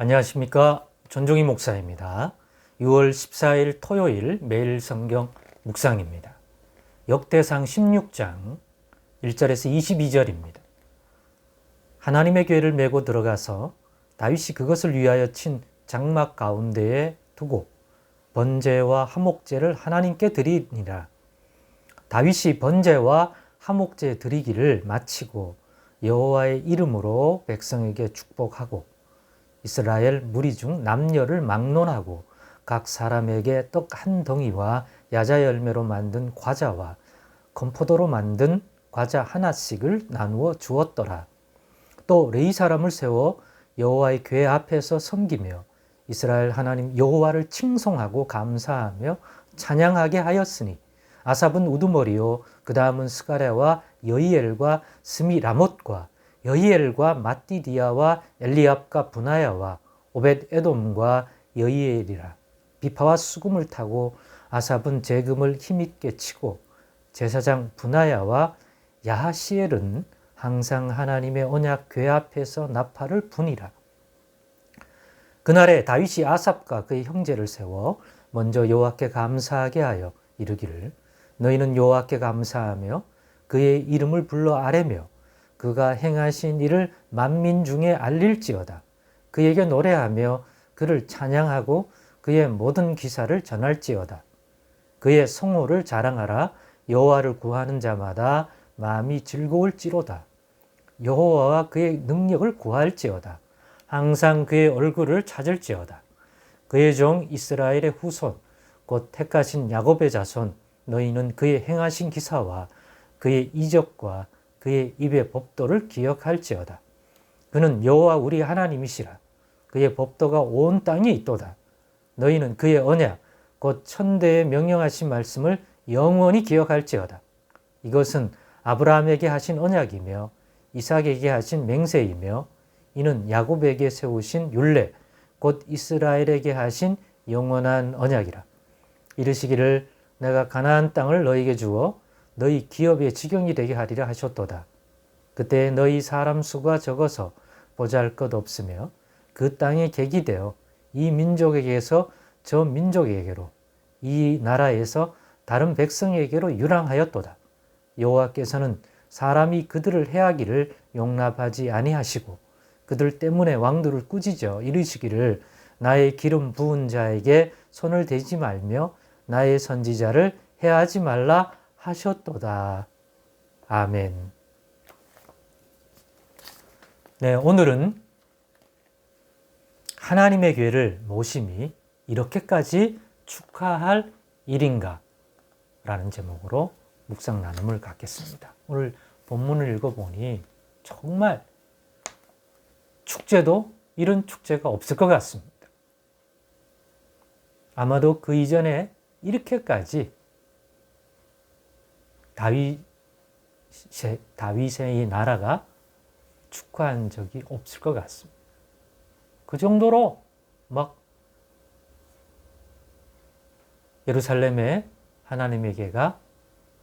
안녕하십니까. 전종희 목사입니다. 6월 14일 토요일 매일 성경 묵상입니다. 역대상 16장 1절에서 22절입니다. 하나님의 궤를 메고 들어가서 다윗이 그것을 위하여 친 장막 가운데에 두고 번제와 화목제를 하나님께 드리니라. 다윗이 번제와 화목제 드리기를 마치고 여호와의 이름으로 백성에게 축복하고 이스라엘 무리 중 남녀를 막론하고 각 사람에게 떡 한 덩이와 야자 열매로 만든 과자와 건포도로 만든 과자 하나씩을 나누어 주었더라. 또 레위 사람을 세워 여호와의 궤 앞에서 섬기며 이스라엘 하나님 여호와를 칭송하고 감사하며 찬양하게 하였으니 아삽은 우두머리요 그 다음은 스가랴와 여이엘과 스미라못과 여이엘과 마띠디아와 엘리압과 분하야와 오벳 에돔과 여이엘이라. 비파와 수금을 타고 아삽은 재금을 힘있게 치고 제사장 분하야와 야하시엘은 항상 하나님의 언약 궤 앞에서 나팔을 부니라. 그날에 다윗이 아삽과 그의 형제를 세워 먼저 여호와께 감사하게 하여 이르기를 너희는 여호와께 감사하며 그의 이름을 불러 아뢰며 그가 행하신 일을 만민 중에 알릴지어다. 그에게 노래하며 그를 찬양하고 그의 모든 기사를 전할지어다. 그의 성호를 자랑하라. 여호와를 구하는 자마다 마음이 즐거울지로다. 여호와와 그의 능력을 구할지어다. 항상 그의 얼굴을 찾을지어다. 그의 종 이스라엘의 후손 곧 택하신 야곱의 자손 너희는 그의 행하신 기사와 그의 이적과 그의 입의 법도를 기억할지어다. 그는 여호와 우리 하나님이시라. 그의 법도가 온 땅에 있도다. 너희는 그의 언약 곧 천대에 명령하신 말씀을 영원히 기억할지어다. 이것은 아브라함에게 하신 언약이며 이삭에게 하신 맹세이며 이는 야곱에게 세우신 율례 곧 이스라엘에게 하신 영원한 언약이라. 이르시기를 내가 가나안 땅을 너희에게 주어 너희 기업의 지경이 되게 하리라 하셨도다. 그때 너희 사람 수가 적어서 보잘것 없으며 그 땅에 객이 되어 이 민족에게서 저 민족에게로 이 나라에서 다른 백성에게로 유랑하였도다. 여호와께서는 사람이 그들을 해하기를 용납하지 아니하시고 그들 때문에 왕들을 꾸짖어 이르시기를 나의 기름 부은 자에게 손을 대지 말며 나의 선지자를 해하지 말라 하셨도다. 아멘. 네, 오늘은 하나님의 궤를 모심이 이렇게까지 축하할 일인가? 라는 제목으로 묵상 나눔을 갖겠습니다. 오늘 본문을 읽어보니 정말 축제도 이런 축제가 없을 것 같습니다. 아마도 그 이전에 이렇게까지 다윗의 나라가 축하한 적이 없을 것 같습니다. 그 정도로 막 예루살렘에 하나님의 궤가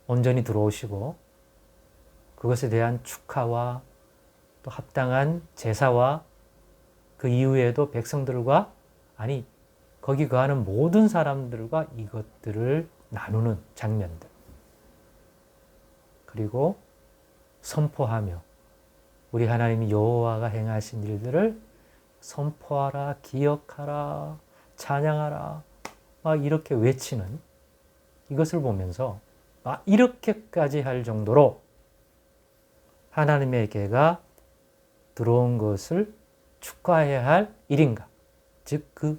온전히 들어오시고 그것에 대한 축하와 또 합당한 제사와 그 이후에도 백성들과 거기 거하는 모든 사람들과 이것들을 나누는 장면들. 그리고 선포하며 우리 하나님 여호와가 행하신 일들을 선포하라, 기억하라, 찬양하라 막 이렇게 외치는 이것을 보면서 이렇게까지 할 정도로 하나님의 궤가 들어온 것을 축하해야 할 일인가? 즉 그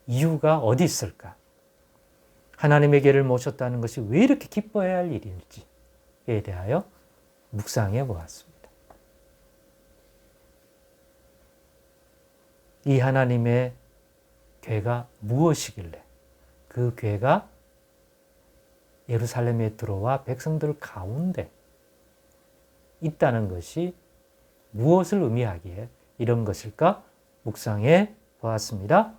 이유가 어디 있을까? 하나님의 궤를 모셨다는 것이 왜 이렇게 기뻐해야 할 일인지에 대하여 묵상해 보았습니다. 이 하나님의 궤가 무엇이길래 그 궤가 예루살렘에 들어와 백성들 가운데 있다는 것이 무엇을 의미하기에 이런 것일까? 묵상해 보았습니다.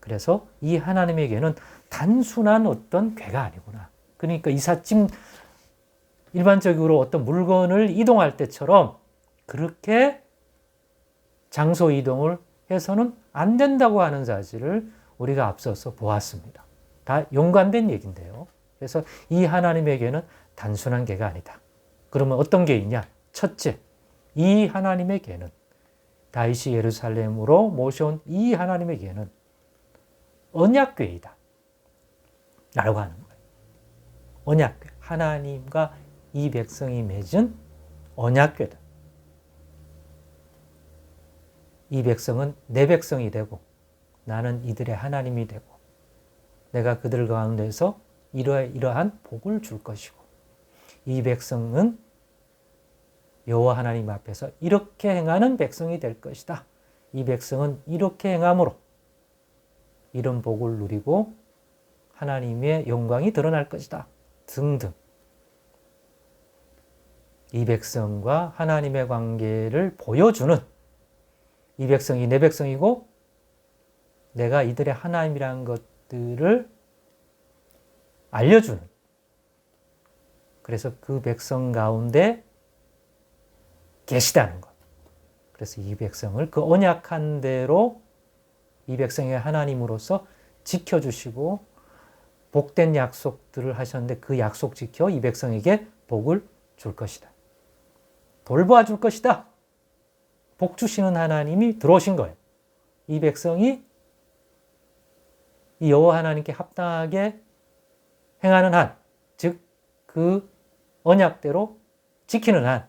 그래서 이 하나님의 궤는 단순한 어떤 궤가 아니구나. 그러니까 이삿짐 일반적으로 어떤 물건을 이동할 때처럼 그렇게 장소 이동을 해서는 안 된다고 하는 사실을 우리가 앞서서 보았습니다. 다 연관된 얘기인데요. 그래서 이 하나님에게는 단순한 개가 아니다. 그러면 어떤 개이냐? 첫째, 이 하나님의 개는 다윗이 예루살렘으로 모셔온 이 하나님의 개는 언약궤이다 라고 하는 거예요. 언약궤. 하나님과 이 백성이 맺은 언약궤다. 이 백성은 내 백성이 되고 나는 이들의 하나님이 되고 내가 그들 가운데서 이러한 복을 줄 것이고 이 백성은 여호와 하나님 앞에서 이렇게 행하는 백성이 될 것이다. 이 백성은 이렇게 행함으로 이런 복을 누리고 하나님의 영광이 드러날 것이다. 등등. 이 백성과 하나님의 관계를 보여주는 이 백성이 내 백성이고 내가 이들의 하나님이라는 것들을 알려주는 그래서 그 백성 가운데 계시다는 것. 그래서 이 백성을 그 언약한 대로 이 백성의 하나님으로서 지켜주시고 복된 약속들을 하셨는데 그 약속 지켜 이 백성에게 복을 줄 것이다. 돌보아 줄 것이다. 복 주시는 하나님이 들어오신 거예요. 이 백성이 이 여호와 하나님께 합당하게 행하는 한, 즉 그 언약대로 지키는 한,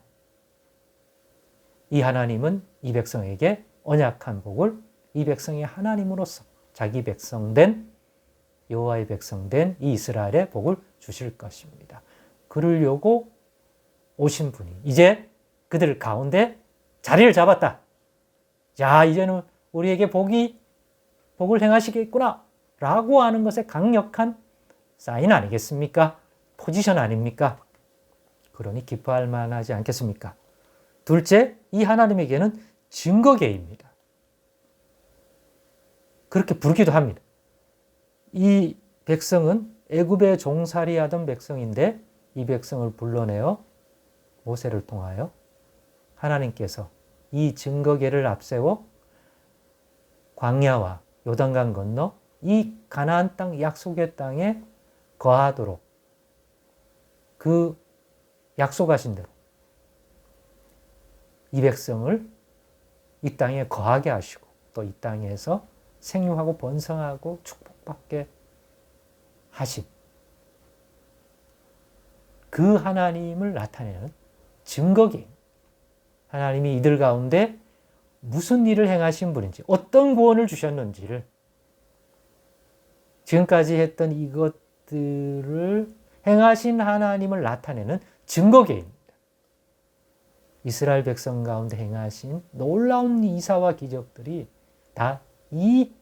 이 하나님은 이 백성에게 언약한 복을 이 백성의 하나님으로서 자기 백성된 여호와의 백성된 이 이스라엘의 복을 주실 것입니다. 그러려고 오신 분이 이제 그들 가운데 자리를 잡았다. 자, 이제는 우리에게 복을 행하시겠구나 라고 하는 것에 강력한 사인 아니겠습니까? 포지션 아닙니까? 그러니 기뻐할 만하지 않겠습니까? 둘째, 이 하나님에게는 증거계입니다. 그렇게 부르기도 합니다. 이 백성은 애굽에 종살이하던 백성인데 이 백성을 불러내어 모세를 통하여 하나님께서 이 증거계를 앞세워 광야와 요단강 건너 이 가나안 땅 약속의 땅에 거하도록 그 약속하신 대로 이 백성을 이 땅에 거하게 하시고 또 이 땅에서 생육하고 번성하고 축복받게 하신 그 하나님을 나타내는 증거기입니다. 하나님이 이들 가운데 무슨 일을 행하신 분인지 어떤 구원을 주셨는지를 지금까지 했던 이것들을 행하신 하나님을 나타내는 증거계입니다. 이스라엘 백성 가운데 행하신 놀라운 이사와 기적들이 다 이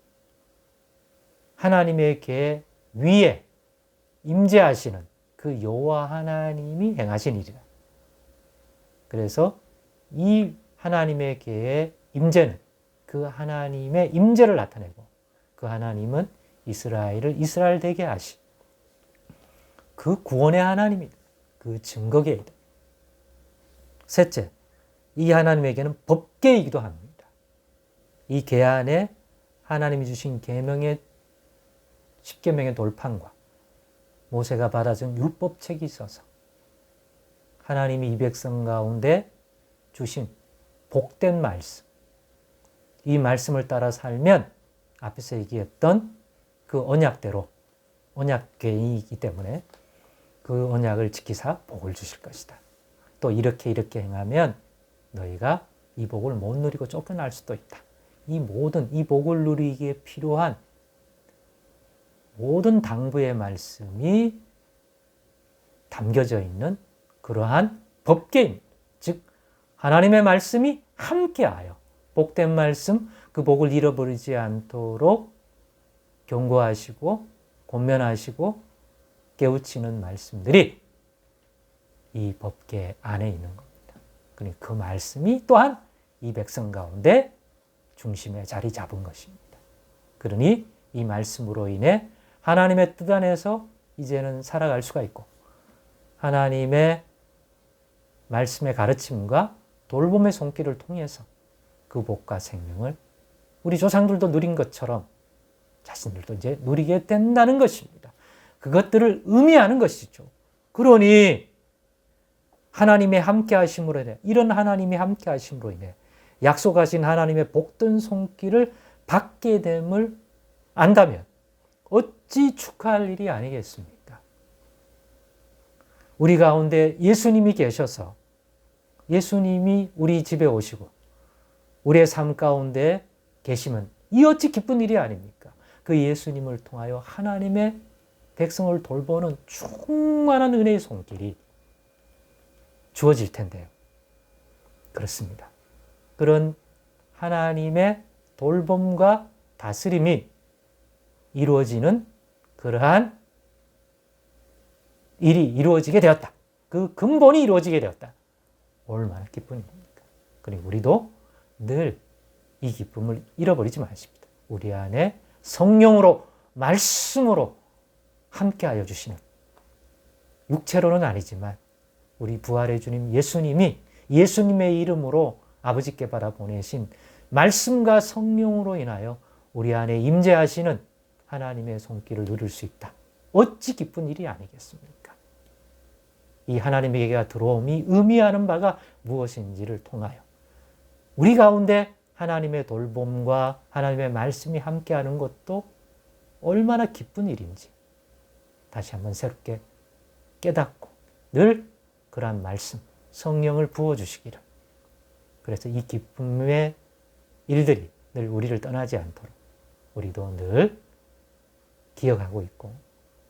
하나님의 계 위에 임재하시는 그 여호와 하나님이 행하신 일이다. 그래서 이 하나님의 계의 임재는 그 하나님의 임재를 나타내고 그 하나님은 이스라엘을 이스라엘 되게 하신 그 구원의 하나님이다. 그 증거계이다. 셋째, 이 하나님에게는 법계이기도 합니다. 이 계 안에 하나님이 주신 계명의 10계명의 돌판과 모세가 받아준 율법책이 있어서 하나님이 이 백성 가운데 주신 복된 말씀, 이 말씀을 따라 살면 앞에서 얘기했던 그 언약대로 언약궤이기 때문에 그 언약을 지키사 복을 주실 것이다. 또 이렇게 행하면 너희가 이 복을 못 누리고 쫓겨날 수도 있다. 이 복을 누리기에 필요한 모든 당부의 말씀이 담겨져 있는 그러한 법계입니다. 즉 하나님의 말씀이 함께하여 복된 말씀, 그 복을 잃어버리지 않도록 경고하시고 권면하시고 깨우치는 말씀들이 이 법계 안에 있는 겁니다. 그러니까 그 말씀이 또한 이 백성 가운데 중심에 자리 잡은 것입니다. 그러니 이 말씀으로 인해 하나님의 뜻 안에서 이제는 살아갈 수가 있고 하나님의 말씀의 가르침과 돌봄의 손길을 통해서 그 복과 생명을 우리 조상들도 누린 것처럼 자신들도 이제 누리게 된다는 것입니다. 그것들을 의미하는 것이죠. 그러니 하나님의 함께 하심으로 인해, 이런 하나님의 함께 하심으로 인해 약속하신 하나님의 복된 손길을 받게 됨을 안다면 어찌 축하할 일이 아니겠습니까? 우리 가운데 예수님이 계셔서 예수님이 우리 집에 오시고 우리의 삶 가운데 계시면 이 어찌 기쁜 일이 아닙니까? 그 예수님을 통하여 하나님의 백성을 돌보는 충만한 은혜의 손길이 주어질 텐데요. 그렇습니다. 그런 하나님의 돌봄과 다스림이 이루어지는 그러한 일이 이루어지게 되었다. 그 근본이 이루어지게 되었다. 얼마나 기쁜 일입니까? 그리고 우리도 늘 이 기쁨을 잃어버리지 마십니다. 우리 안에 성령으로, 말씀으로 함께하여 주시는, 육체로는 아니지만 우리 부활의 주님 예수님이 예수님의 이름으로 아버지께 바라보내신 말씀과 성령으로 인하여 우리 안에 임재하시는 하나님의 손길을 누릴 수 있다. 어찌 기쁜 일이 아니겠습니까? 이 하나님에게 들어옴이 의미하는 바가 무엇인지를 통하여 우리 가운데 하나님의 돌봄과 하나님의 말씀이 함께하는 것도 얼마나 기쁜 일인지 다시 한번 새롭게 깨닫고 늘 그러한 말씀, 성령을 부어주시기를. 그래서 이 기쁨의 일들이 늘 우리를 떠나지 않도록 우리도 늘 기억하고 있고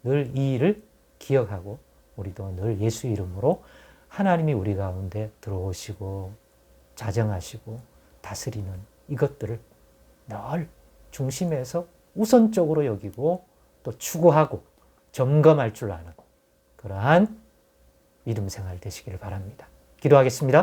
늘 이 일을 기억하고 우리도 늘 예수 이름으로 하나님이 우리 가운데 들어오시고 자정하시고 다스리는 이것들을 늘 중심에서 우선적으로 여기고 또 추구하고 점검할 줄 아는 그러한 믿음 생활 되시기를 바랍니다. 기도하겠습니다.